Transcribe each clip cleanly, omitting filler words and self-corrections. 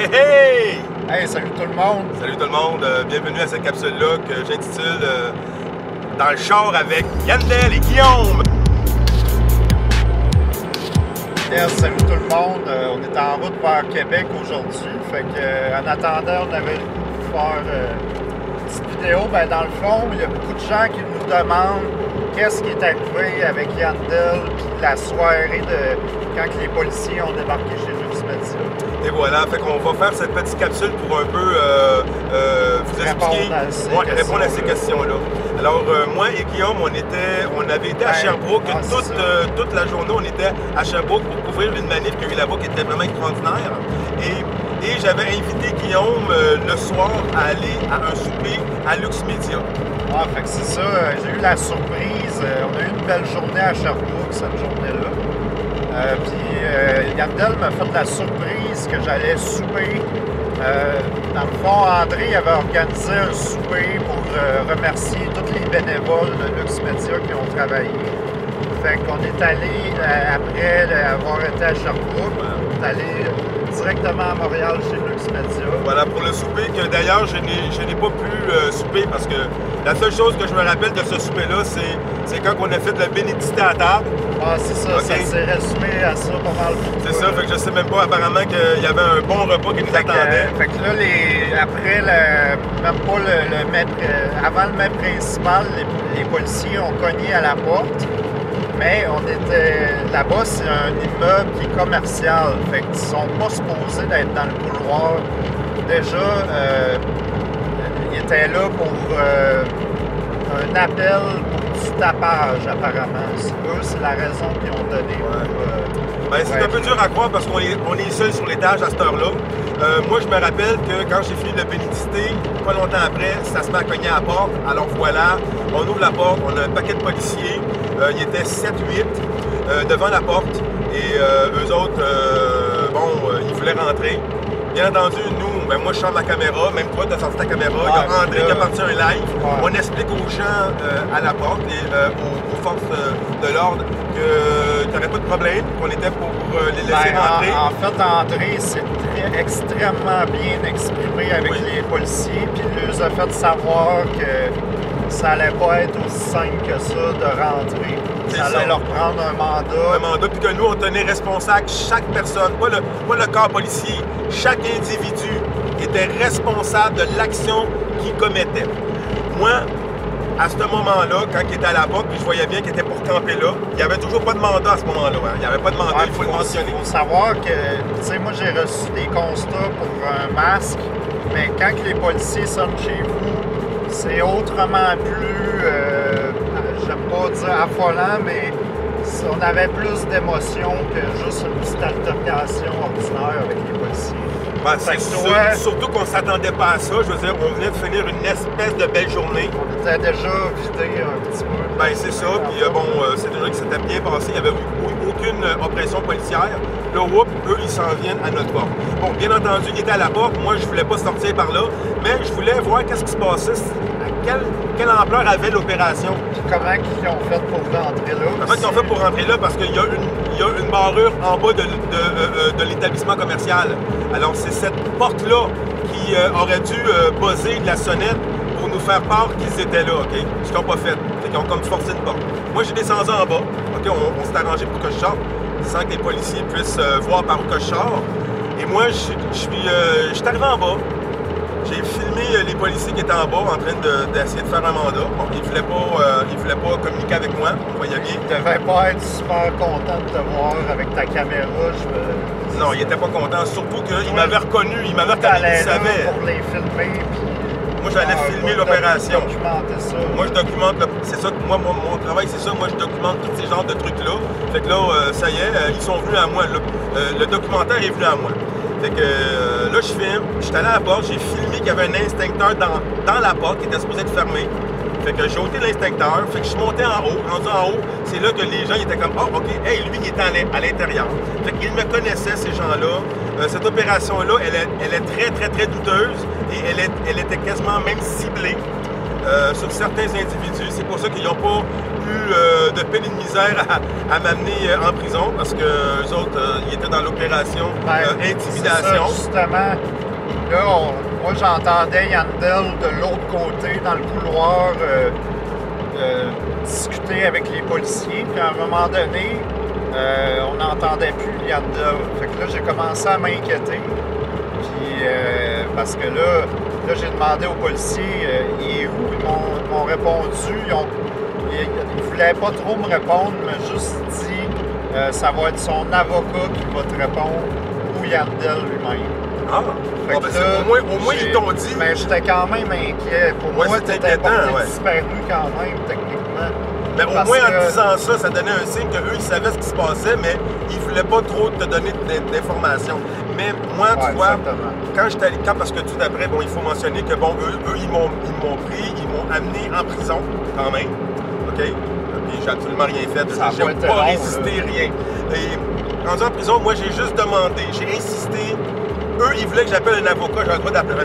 Hey hey! Hey, salut tout le monde! Salut tout le monde, bienvenue à cette capsule-là que j'intitule Dans le char avec Yandel et Guillaume! Yes, salut tout le monde! On est en route vers Québec aujourd'hui. Fait que, en attendant, on avait le goût de faire une petite vidéo. Ben, dans le fond, il y a beaucoup de gens qui nous demandent qu'est-ce qui est arrivé avec Yandel puis la soirée de quand les policiers ont débarqué chez Lux Media. Et voilà, fait qu'on va faire cette petite capsule pour un peu vous expliquer, répondre à ces questions-là. Alors, moi et Guillaume, on avait été à Sherbrooke toute la journée, on était à Sherbrooke pour couvrir une manif qu'il y a eu là-bas qui était vraiment extraordinaire. Et j'avais invité Guillaume le soir à aller à un souper à Lux Media. Ah, fait que c'est ça, j'ai eu la surprise. On a eu une belle journée à Sherbrooke cette journée-là. Puis Yandel m'a fait la surprise que j'allais souper. Dans le fond, André avait organisé un souper pour remercier tous les bénévoles de Lux Media qui ont travaillé. Fait qu'on est allé, après avoir été à Sherbrooke, on est allé directement à Montréal chez Lux Media. Voilà, pour le souper, que d'ailleurs, je n'ai pas pu souper parce que la seule chose que je me rappelle de ce souper-là, c'est quand on a fait la bénédicité à table. Ah, c'est ça, okay. Ça s'est résumé à ça pas mal. C'est ça, fait que je sais même pas, apparemment qu'il y avait un bon repas qui nous attendait. Fait que là, après, même pas le maître, avant le maître principal, les policiers ont cogné à la porte. Mais on était là-bas, c'est un immeuble qui est commercial. Fait qu'ils sont pas supposés d'être dans le couloir. Déjà, ils étaient là pour un appel pour du tapage, apparemment. Eux, c'est la raison qu'ils ont donnée. C'est un peu dur à croire parce qu'on est seul sur l'étage à cette heure-là. Moi, je me rappelle que quand j'ai fini de bénédiciter, pas longtemps après, ça se met à cogner à la porte. Alors voilà, on ouvre la porte, on a un paquet de policiers. Il était 7-8 devant la porte et eux autres, ils voulaient rentrer. Bien entendu, nous, moi je sors ma caméra, même toi tu as sorti ta caméra, il y a André qui a parti un live. On explique aux gens à la porte et aux forces de l'ordre qu'il n'y aurait pas de problème, qu'on était pour les laisser rentrer. En fait, André s'est extrêmement bien exprimé avec les policiers, puis il leur a fait savoir que ça allait pas être aussi simple que ça de rentrer. Ça allait leur prendre un mandat. Un mandat, puis que nous, on tenait responsable chaque personne, pas le corps policier. Chaque individu était responsable de l'action qu'il commettait. Moi, à ce moment-là, quand il était à la porte, puis je voyais bien qu'il était pour camper là, il n'y avait toujours pas de mandat à ce moment-là. Hein. Il n'y avait pas de mandat, il faut le mentionner. Il faut savoir que, tu sais, moi, j'ai reçu des constats pour un masque, mais quand les policiers sonnent chez vous, c'est autrement plus, j'aime pas dire affolant, mais on avait plus d'émotion que juste une petite altercation ordinaire avec les policiers. Ben, surtout qu'on ne s'attendait pas à ça. Je veux dire, on venait de finir une espèce de belle journée. On était déjà vidé un petit peu. Ben, c'est ça. Puis c'est une journée qui s'était bien passée. Il n'y avait aucune oppression policière. Là, eux, ils s'en viennent à notre porte. Bon, bien entendu, ils étaient à la porte. Moi, je ne voulais pas sortir par là. Mais je voulais voir qu'est-ce qui se passait. Quelle ampleur avait l'opération? Comment ils ont fait pour rentrer là? Comment ils ont fait pour rentrer là? Parce qu'il y a une barrure en bas de l'établissement commercial. Alors, c'est cette porte-là qui aurait dû buzzer de la sonnette pour nous faire part qu'ils étaient là, OK? Ce qu'ils n'ont pas fait. Ils ont comme forcé une porte. Moi, j'ai descendu en bas. OK? On s'est arrangé pour que je sorte sans que les policiers puissent voir par où que je sors. Et moi, je suis arrivé en bas. J'ai filmé les policiers qui étaient en bas en train d'essayer de faire un mandat. Bon, ils ne voulaient pas communiquer avec moi, on voyait bien. Ils ne devaient pas être super contents de te voir avec ta caméra. Non, ils n'étaient pas contents, surtout qu'ils m'avaient reconnu, ils savaient. Pour les filmer, puis... Moi, j'allais filmer l'opération. Ça. Moi, je documente, c'est ça, moi, mon travail, c'est ça, moi, je documente tous ces genres de trucs-là. Fait que là, ça y est, ils sont venus à moi, le documentaire est venu à moi. Fait que là, je filme, je suis allé à la porte, j'ai filmé qu'il y avait un instincteur dans la porte qui était supposé être fermée. Fait que j'ai ôté l'instincteur, fait que je suis monté en haut, rendu en haut, c'est là que les gens ils étaient comme « Ah, OK, hey, lui, il était à l'intérieur. » Fait qu'ils me connaissaient, ces gens-là. Cette opération-là, elle est très, très, très douteuse et elle était quasiment même ciblée. sur certains individus. C'est pour ça qu'ils n'ont pas eu de peine et de misère à m'amener en prison, parce que eux autres, ils étaient dans l'opération intimidation. Ça, justement, là, moi j'entendais Yandel de l'autre côté, dans le couloir, discuter avec les policiers. Puis à un moment donné, on n'entendait plus Yandel. Fait que là, j'ai commencé à m'inquiéter. Puis, parce que là j'ai demandé aux policiers, il est où? Ils m'ont répondu. Ils ne voulaient pas trop me répondre, mais juste dit, ça va être son avocat qui va te répondre, ou Yandel lui-même. Ah, ben au moins ils t'ont dit. Mais j'étais quand même inquiet. Pour moi, t'étais disparu quand même, techniquement. Mais au moins, en disant ça, ça donnait un signe qu'eux, ils savaient ce qui se passait, mais ils ne voulaient pas trop te donner d'informations. Mais moi, tu vois, quand j'étais allé, parce que tout après, bon, il faut mentionner que, bon, eux ils m'ont pris, ils m'ont amené en prison, quand même. OK? Puis j'ai absolument rien fait. J'ai pas résisté, rien. Et rendu en prison, moi, j'ai juste demandé, j'ai insisté. Eux, ils voulaient que j'appelle un avocat. J'avais le droit d'appeler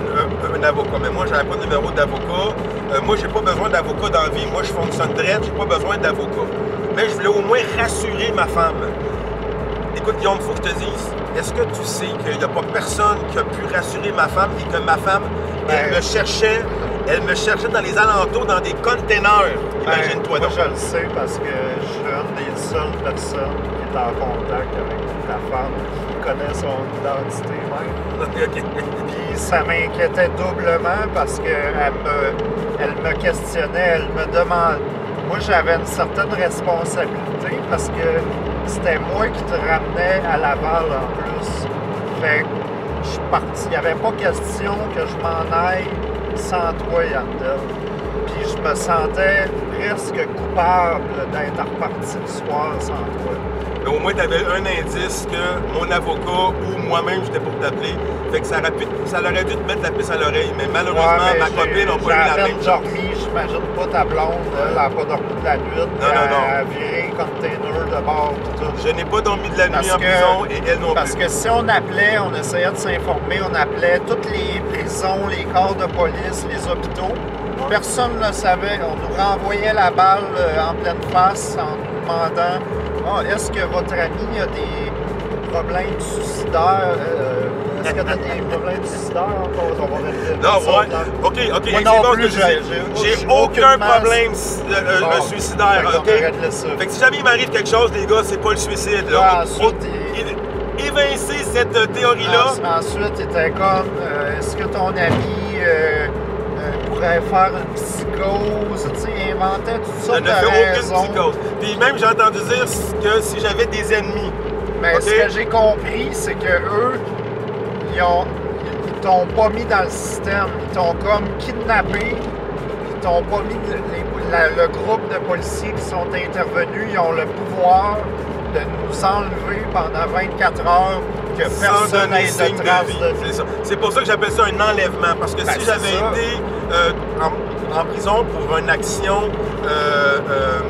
un avocat. Mais moi, j'avais pas de numéro d'avocat. Moi, j'ai pas besoin d'avocat dans la vie. Moi, je fonctionne direct. J'ai pas besoin d'avocat. Mais je voulais au moins rassurer ma femme. Écoute, Guillaume, il faut que je te dise. Est-ce que tu sais qu'il n'y a pas personne qui a pu rassurer ma femme et que ma femme, elle me cherchait dans les alentours, dans des containers. Imagine-toi donc. Moi, je le sais parce que je suis une des seules personnes qui est en contact avec ta femme, qui connaît son identité même. Puis ça m'inquiétait doublement parce qu'elle me questionnait, elle me demandait. Moi, j'avais une certaine responsabilité parce que c'était moi qui te ramenais à Laval en plus. Fait que je suis parti. Il n'y avait pas question que je m'en aille sans toi, Yandel. Puis je me sentais presque coupable d'être reparti le soir sans toi. Mais au moins, tu avais un indice que mon avocat ou moi-même, j'étais pour t'appeler. Fait que ça aurait dû te mettre la puce à l'oreille. Mais malheureusement, ma copine n'a pas eu la même chose. J'imagine pas ta blonde, elle n'a pas dormi de la nuit. Non. Elle a viré container de bord tout. Je n'ai pas dormi de la nuit en prison et elle non plus. Parce que si on appelait, on essayait de s'informer, on appelait toutes les prisons, les corps de police, les hôpitaux. Personne ne le savait. On nous renvoyait la balle en pleine face en nous demandant est-ce que votre ami a des problèmes suicidaires? Est-ce qu'il y a des problèmes suicidaires encore? Non, ouais. OK. Moi non plus, j'ai aucun problème suicidaire, OK? Fait que si jamais il m'arrive quelque chose, les gars, c'est pas le suicide, là. Évincer cette théorie-là. Ensuite, il était comme, est-ce que ton ami pourrait faire une psychose? Tu sais, il inventait toutes sortes de raisons. Je ne fais aucune psychose. Puis même, j'ai entendu dire que si j'avais des ennemis. Mais ce que j'ai compris, c'est que eux, ils t'ont pas mis dans le système. Ils t'ont comme kidnappé. Ils t'ont pas mis... Le groupe de policiers qui sont intervenus, ils ont le pouvoir de nous enlever pendant 24 heures, que personne n'ait de trace de vie. C'est ça. C'est pour ça que j'appelle ça un enlèvement. Parce que si j'avais été en prison pour une action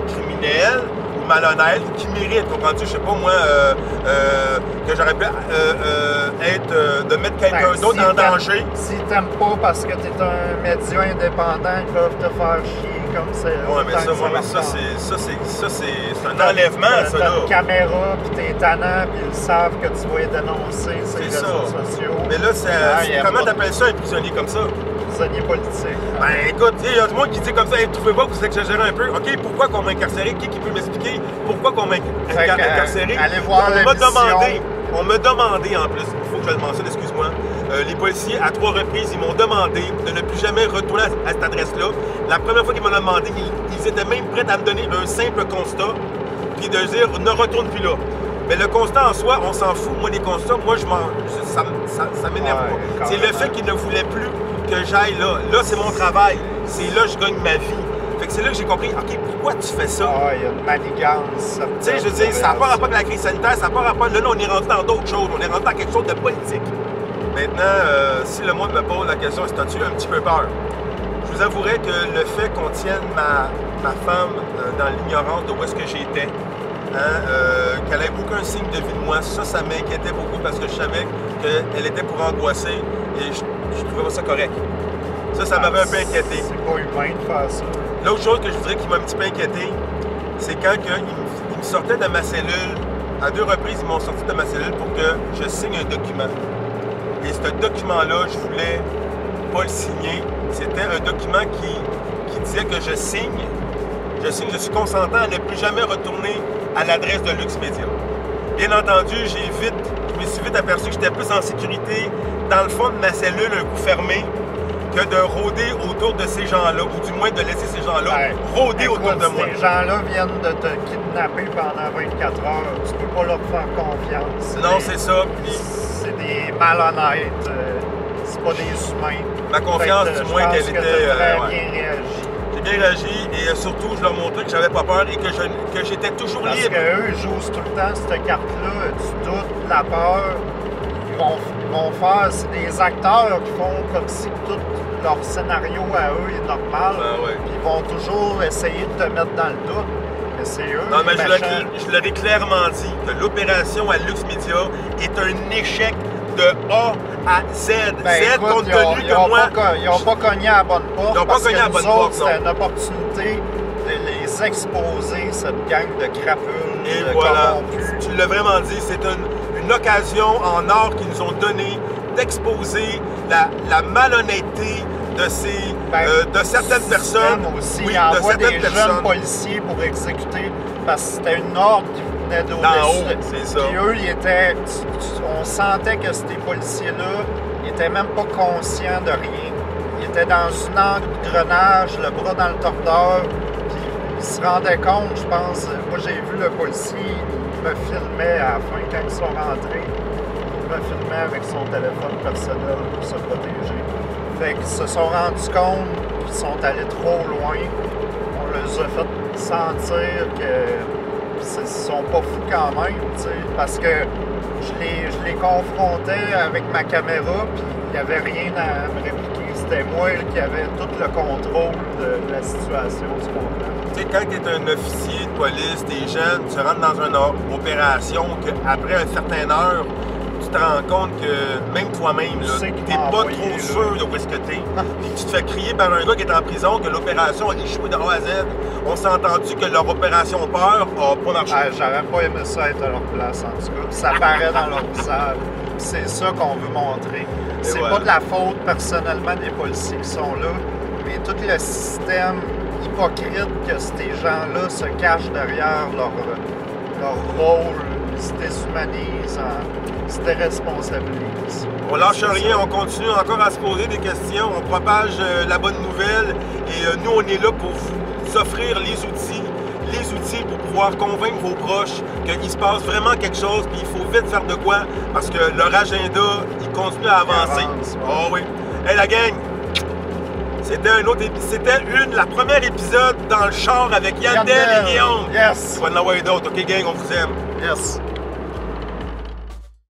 criminelle ou malhonnête, qui mérite, comprends-tu, je sais pas moi, que j'aurais pu de mettre quelqu'un d'autre en danger. S'ils t'aiment pas parce que tu es un média indépendant, ils peuvent te faire chier comme ça. Oui, mais ça, c'est un enlèvement, ça, là. T'as une caméra, puis t'es tannant, puis ils savent que tu vas les dénoncer sur les réseaux sociaux. Mais là, comment t'appelles ça, un prisonnier comme ça? Prisonnier politique. Ben, écoute, il y a du monde qui dit comme ça, hey, trouvez pas que vous exagérez un peu. OK, pourquoi qu'on m'a incarcéré? Qui peut m'expliquer pourquoi qu'on m'a incarcéré? Allez voir on m'a demandé en plus, il faut que je le mentionne, excuse-moi, les policiers, à 3 reprises, ils m'ont demandé de ne plus jamais retourner à cette adresse-là. La première fois qu'ils m'ont demandé, ils étaient même prêts à me donner un simple constat, puis de dire ne retourne plus là. Mais le constat en soi, on s'en fout. Moi, les constats, ça m'énerve pas. C'est le fait qu'ils ne voulaient plus que j'aille là. Là, c'est mon travail. C'est là que je gagne ma vie. Fait que c'est là que j'ai compris, OK, pourquoi tu fais ça? Il y a une manigance. Tu sais, je veux dire, ça n'a pas rapport avec la crise sanitaire, ça n'a pas rapport... Là, on est rendu dans d'autres choses. On est rendu dans quelque chose de politique. Maintenant, si le monde me pose la question, est-ce que tu as un petit peu peur? Je vous avouerai que le fait qu'on tienne ma femme dans l'ignorance de où est-ce que j'étais, qu'elle n'ait aucun signe de vie de moi, ça m'inquiétait beaucoup parce que je savais qu'elle était pour angoisser et je trouvais pas ça correct. Ça m'avait un peu inquiété. C'est pas humain de faire ça. L'autre chose que je voudrais qui m'a un petit peu inquiété, c'est quand ils me sortaient de ma cellule. À 2 reprises, ils m'ont sorti de ma cellule pour que je signe un document. Et ce document-là, je voulais pas le signer. C'était un document qui disait que je signe, je suis consentant à ne plus jamais retourner à l'adresse de Lux Media. Bien entendu, je me suis vite aperçu que j'étais plus en sécurité dans le fond de ma cellule, un coup fermé, que de rôder autour de ces gens-là, ou du moins de laisser ces gens-là rôder autour de moi. Ces gens-là viennent de te kidnapper pendant 24 heures. Tu peux pas leur faire confiance. Non, c'est ça. C'est des malhonnêtes. C'est pas des humains. Ma confiance, du moins, qu'elle était... Très bien réagi. J'ai bien réagi et surtout, je leur montrais que j'avais pas peur et que j'étais toujours Parce libre. Parce qu'eux jouent tout le temps cette carte-là, du doute, de la peur. Ils vont faire... C'est des acteurs qui font comme si tout leur scénario à eux est normal. Puis ils vont toujours essayer de te mettre dans le doute. Mais c'est eux. Non, mais je leur ai clairement dit que l'opération à Lux Media est un échec de A à Z. Écoute, compte tenu que moi... Ils n'ont pas cogné à la bonne porte. Ils n'ont pas cogné à la bonne porte, non. C'était une opportunité de les exposer, cette gang de crapules. Et voilà, tu l'as vraiment dit, c'est une occasion en or qu'ils nous ont donné d'exposer la malhonnêteté de certaines personnes. Aussi, ils envoient des jeunes policiers pour exécuter, parce que c'était une ordre qui venait d'au-dessus. C'est ça. Puis eux, on sentait que ces policiers-là, ils n'étaient même pas conscients de rien. Ils étaient dans un engrenage, le bras dans le tordeur, puis ils se rendaient compte, je pense. Moi, j'ai vu le policier, il me filmait à la fin quand ils sont rentrés. Il me filmait avec son téléphone personnel pour se protéger. Fait qu'ils se sont rendus compte qu'ils sont allés trop loin. On les a fait sentir qu'ils sont pas fous quand même, t'sais, parce que je les confrontais avec ma caméra, puis il n'y avait rien à me répliquer. C'était moi qui avait tout le contrôle de la situation, tu comprends? Tu sais, quand tu es un officier de police, t'es jeune, tu rentres dans une opération qu'après une certaine heure, tu te rends compte que même toi-même, tu n'es pas trop sûr de où est-ce que tu es. Puis tu te fais crier par un gars qui est en prison que l'opération a échoué de A à Z. On s'est entendu que leur opération peur n'a pas marché. J'aurais pas aimé ça être à leur place, en tout cas. Ça paraît dans leur visage. C'est ça qu'on veut montrer. C'est pas de la faute personnellement des policiers qui sont là, mais tout le système hypocrite que ces gens-là se cachent derrière leur rôle, ils se déshumanisent, ils se déresponsabilisent. On lâche rien, on continue encore à se poser des questions, on propage la bonne nouvelle et nous, on est là pour vous offrir les outils pour pouvoir convaincre vos proches qu'il se passe vraiment quelque chose puis il faut vite faire de quoi parce que leur agenda, il continue à avancer. Oh oui. Hey la gang! C'était la première épisode dans le char avec Yandel et Guillaume. Yes! On va en envoyer d'autres, ok gang, on vous aime. Yes!